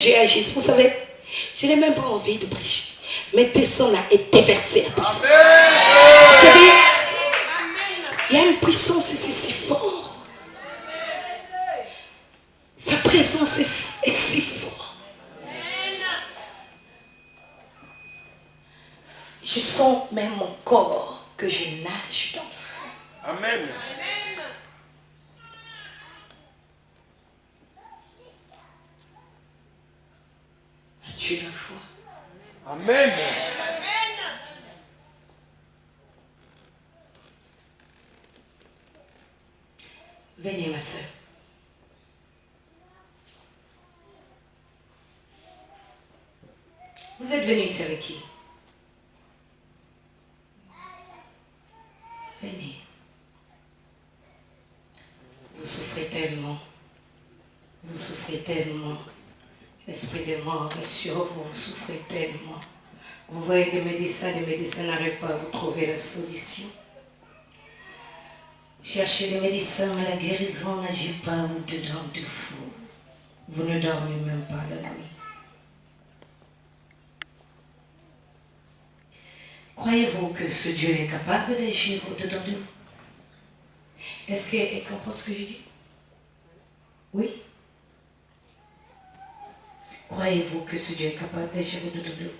J'ai agi, vous savez, je n'ai même pas envie de prêcher. Mais tes sangs là est déversé la puissance. Vous savez, il y a une puissance ici si forte. Sa présence est si forte. Je sens même mon corps que je nage dans le feu. Amen. As-tu la foi? Amen. Venez ma soeur. Vous êtes venue ici avec qui? Venez. Vous souffrez tellement. Vous souffrez tellement. L'esprit de mort est sur vous. Vous souffrez tellement. Vous voyez des médecins n'arrivent pas à vous trouver la solution. Cherchez les médecins, mais la guérison n'agit pas au-dedans de vous. Vous ne dormez même pas la nuit. Croyez-vous que ce Dieu est capable d'agir au-dedans de vous? Est-ce qu'elle comprend ce que je dis? Oui? Croyez-vous que ce Dieu est capable d'agir au-dedans de vous?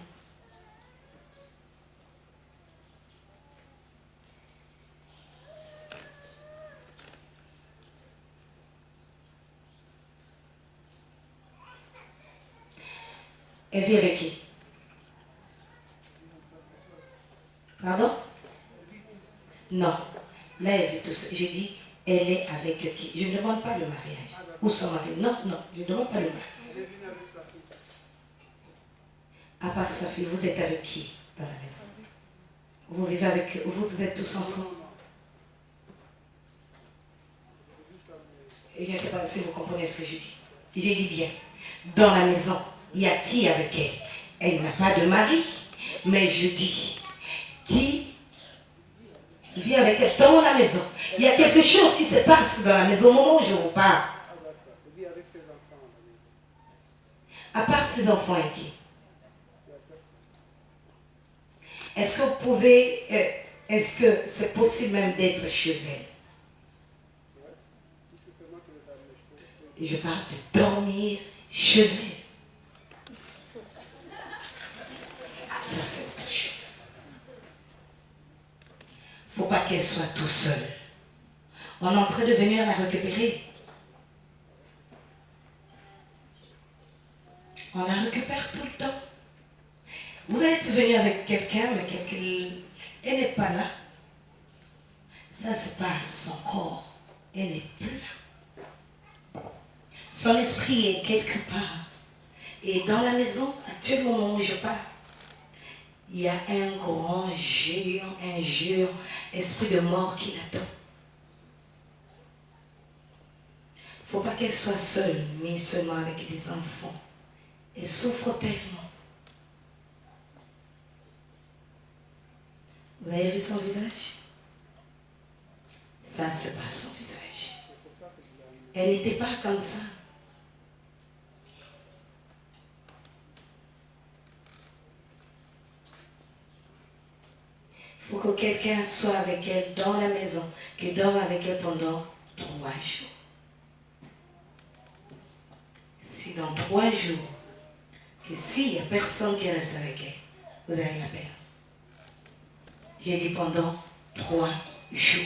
Elle vit avec qui? Pardon? Non. Là, elle vit tout seul. J'ai dit, elle est avec qui? Je ne demande pas le mariage. Ou son mari. Non, non, je ne demande pas le mariage. À part sa fille, vous êtes avec qui dans la maison? Vous vivez avec eux? Vous êtes tous ensemble? Je ne sais pas si vous comprenez ce que je dis. J'ai dit bien. Dans la maison, il y a qui avec elle? Elle n'a pas de mari, mais je dis, qui vit avec elle dans la maison? Il y a quelque chose qui se passe dans la maison au moment où je vous parle. À part ses enfants et qui? Est-ce que vous pouvez, est-ce que c'est possible même d'être chez elle? Je parle de dormir chez elle. Ça, c'est autre chose. Il ne faut pas qu'elle soit tout seule. On est en train de venir la récupérer. On la récupère tout le temps. Vous êtes venu avec quelqu'un, mais elle n'est pas là. Ça, c'est pas son corps. Elle n'est plus là. Son esprit est quelque part. Et dans la maison, actuellement, au moment où je parle, il y a un grand géant, esprit de mort qui l'attend. Il ne faut pas qu'elle soit seule, mais seulement avec des enfants. Elle souffre tellement. Vous avez vu son visage? Ça, c'est pas son visage. Elle n'était pas comme ça. Il faut que quelqu'un soit avec elle dans la maison, qui dort avec elle pendant 3 jours. Si dans 3 jours, que s'il n'y a personne qui reste avec elle, vous allez la perdre. J'ai dit pendant 3 jours.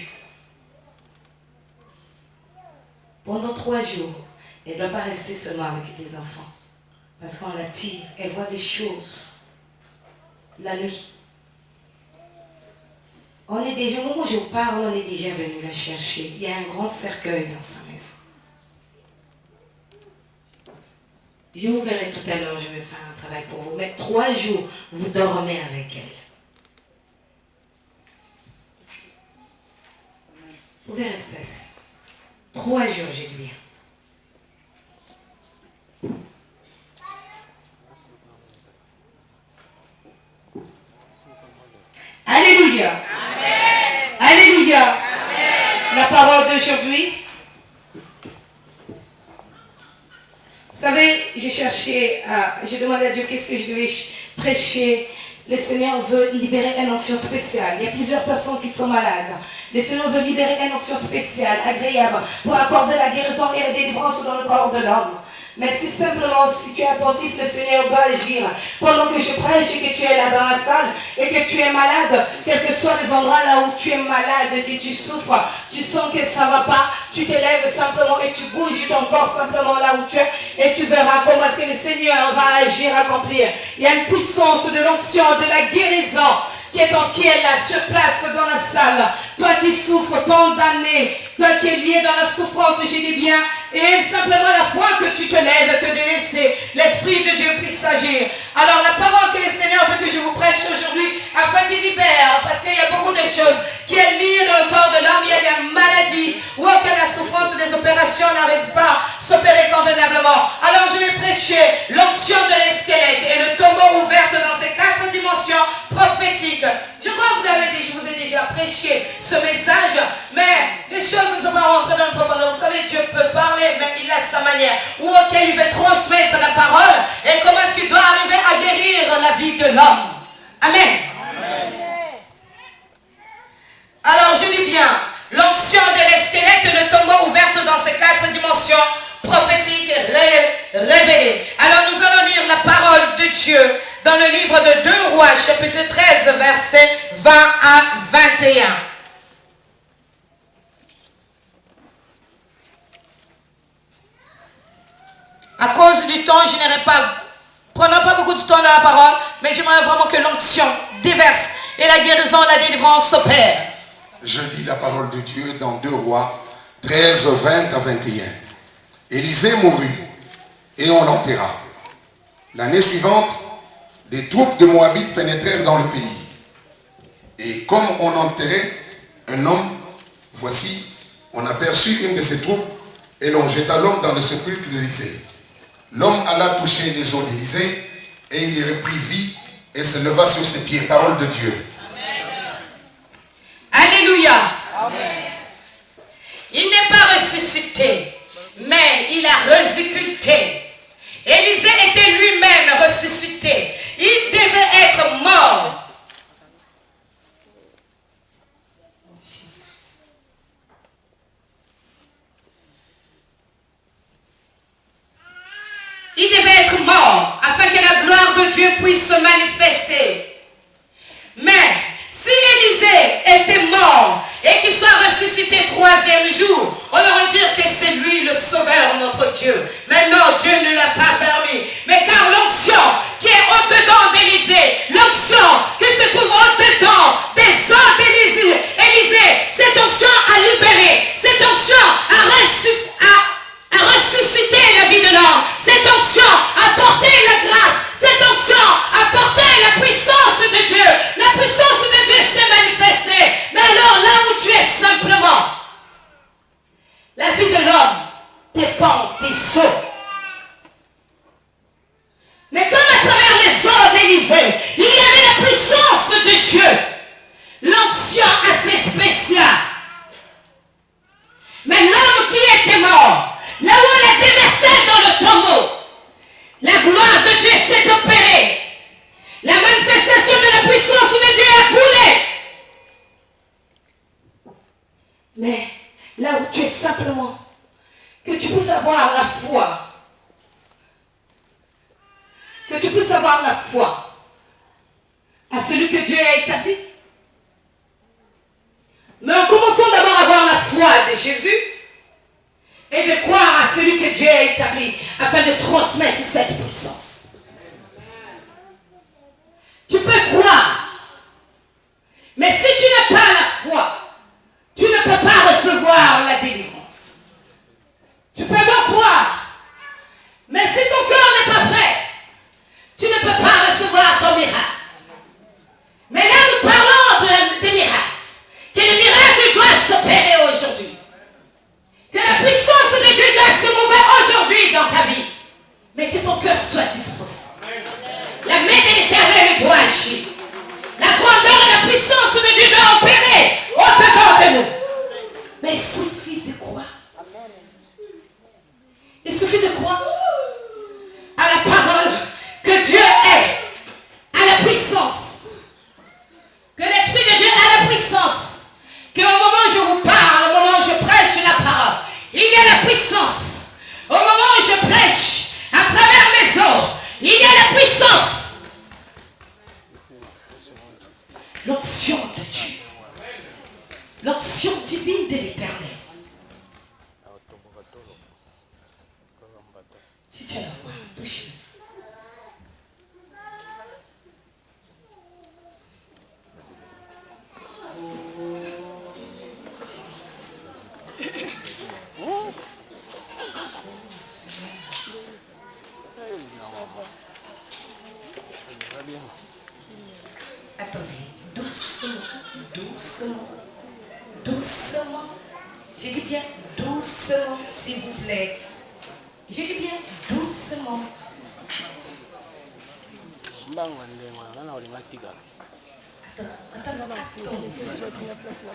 Pendant 3 jours, elle ne doit pas rester seulement avec les enfants. Parce qu'on la tire, elle voit des choses la nuit. On est déjà, au moment où je parle, on est déjà venu la chercher. Il y a un grand cercueil dans sa maison. Je vous verrai tout à l'heure, je vais faire un travail pour vous. Mais 3 jours, vous dormez avec elle. Vous verrez ceci. 3 jours, j'ai dit bien. Alléluia. Amen. Alléluia. Amen. La parole d'aujourd'hui. Vous savez, j'ai cherché j'ai demandé à Dieu qu'est-ce que je devais prêcher. Le Seigneur veut libérer une onction spéciale. Il y a plusieurs personnes qui sont malades. Le Seigneur veut libérer une onction spéciale, agréable, pour accorder la guérison et la délivrance dans le corps de l'homme. Mais si simplement, si tu es attentif, le Seigneur va agir. Pendant que je prêche et que tu es là dans la salle et que tu es malade, quels que soient les endroits là où tu es malade et que tu souffres, tu sens que ça ne va pas, tu te lèves simplement et tu bouges ton corps simplement là où tu es et tu verras comment est-ce que le Seigneur va agir, accomplir. Il y a une puissance de l'onction, de la guérison qui est là, sur place dans la salle. Toi qui souffres tant d'années, toi qui es lié dans la souffrance, je dis bien, et simplement la foi que tu te lèves, que de laisser l'Esprit de Dieu puisse agir. Alors la parole que le Seigneur veut que je vous prêche aujourd'hui, afin qu'il libère, parce qu'il y a beaucoup de choses qui est liées dans le corps de l'homme, il y a des maladies, où la souffrance des opérations n'arrive pas à s'opérer convenablement. Alors je vais prêcher l'onction de l'esquelette et le tombeau ouvert dans ces 4 dimensions prophétiques. Je crois que je vous ai déjà prêché ce message, mais les choses ne sont pas rentrées dans le profondeur. Vous savez, Dieu peut parler, mais il a sa manière, ou auquel il veut transmettre la parole, et comment est-ce qu'il doit arriver à guérir la vie de l'homme. Amen. Amen. Alors je dis bien, l'onction de l'esquelette et le tombeau ouvert dans ces 4 dimensions prophétiques révélées. Alors nous allons lire la parole de Dieu dans le livre de 2 Rois, chapitre 13, versets 20 à 21. À cause du temps, je n'irai pas, prenons pas beaucoup de temps dans la parole, mais j'aimerais vraiment que l'onction déverse et la guérison, la délivrance s'opère. Je lis la parole de Dieu dans 2 Rois 13, 20 à 21. Élisée mourut et on l'enterra. L'année suivante, des troupes de Moabites pénétrèrent dans le pays. Et comme on enterrait un homme, voici, on aperçut une de ces troupes et l'on jeta l'homme dans le sépulcre d'Élisée. L'homme alla toucher les os d'Élisée et il y reprit vie et se leva sur ses pieds. Parole de Dieu. Amen. Alléluia. Amen. Il n'est pas ressuscité, mais il a ressuscité. Élisée était lui-même ressuscité. Il devait être mort. Il devait être mort afin que la gloire de Dieu puisse se manifester. Mais si Élisée était mort et qu'il soit ressuscité 3e jour, on aurait dit que c'est lui le sauveur, notre Dieu. Mais non, Dieu ne l'a pas permis. Mais car l'onction qui est au-dedans d'Élisée, l'onction qui se trouve au-dedans des os d'Élisée, cette onction a libéré, cette onction a ressuscité la vie de l'homme. Cette onction a porté la grâce. Cette onction a porté la puissance de Dieu. La puissance de Dieu s'est manifestée. Mais alors là où tu es simplement, la vie de l'homme dépend des os. Mais comme à travers les os d'Élisée, il y avait la puissance de Dieu. L'onction assez spéciale. Mais l'homme qui était mort, là où on l'a déversé dans le tombeau, la gloire de Dieu s'est opérée. La manifestation de la puissance de Dieu a coulé. Mais là où tu es simplement, que tu puisses avoir la foi. Que tu puisses avoir la foi à celui que Dieu a établi. Mais en commençant d'abord à avoir la foi de Jésus et de croire à celui que Dieu a établi afin de transmettre cette puissance. Tu peux croire, mais si tu n'as pas la foi, tu ne peux pas recevoir la délivrance. Tu peux me croire, mais si ton cœur n'est pas prêt, tu ne peux pas recevoir ton miracle. Mais là, nous parlons des miracles. Que les miracles doivent s'opérer aujourd'hui. Que la puissance de Dieu doit se mouvoir aujourd'hui dans ta vie. Mais que ton cœur soit disposé. La main de l'Éternel doit agir. La grandeur et la puissance de Dieu doit opérer au-dedans de nous. Mais il suffit de croire. Il suffit de croire à la parole Attendez, doucement, doucement, doucement. J'ai dit bien doucement, s'il vous plaît. J'ai dit bien doucement. Attends.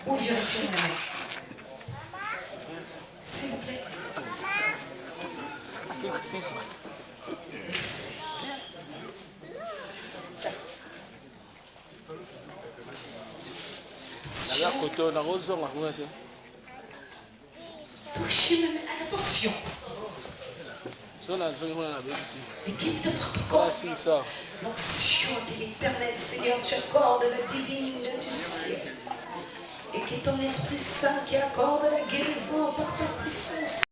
Où je retourne la main? S'il vous plaît. Merci. Touchez ma main. Attention. L'équipe de protocole. L'onction de l'éternel Seigneur, tu accordes la divine du ciel. Et que ton Esprit Saint qui accorde la guérison par ta puissance.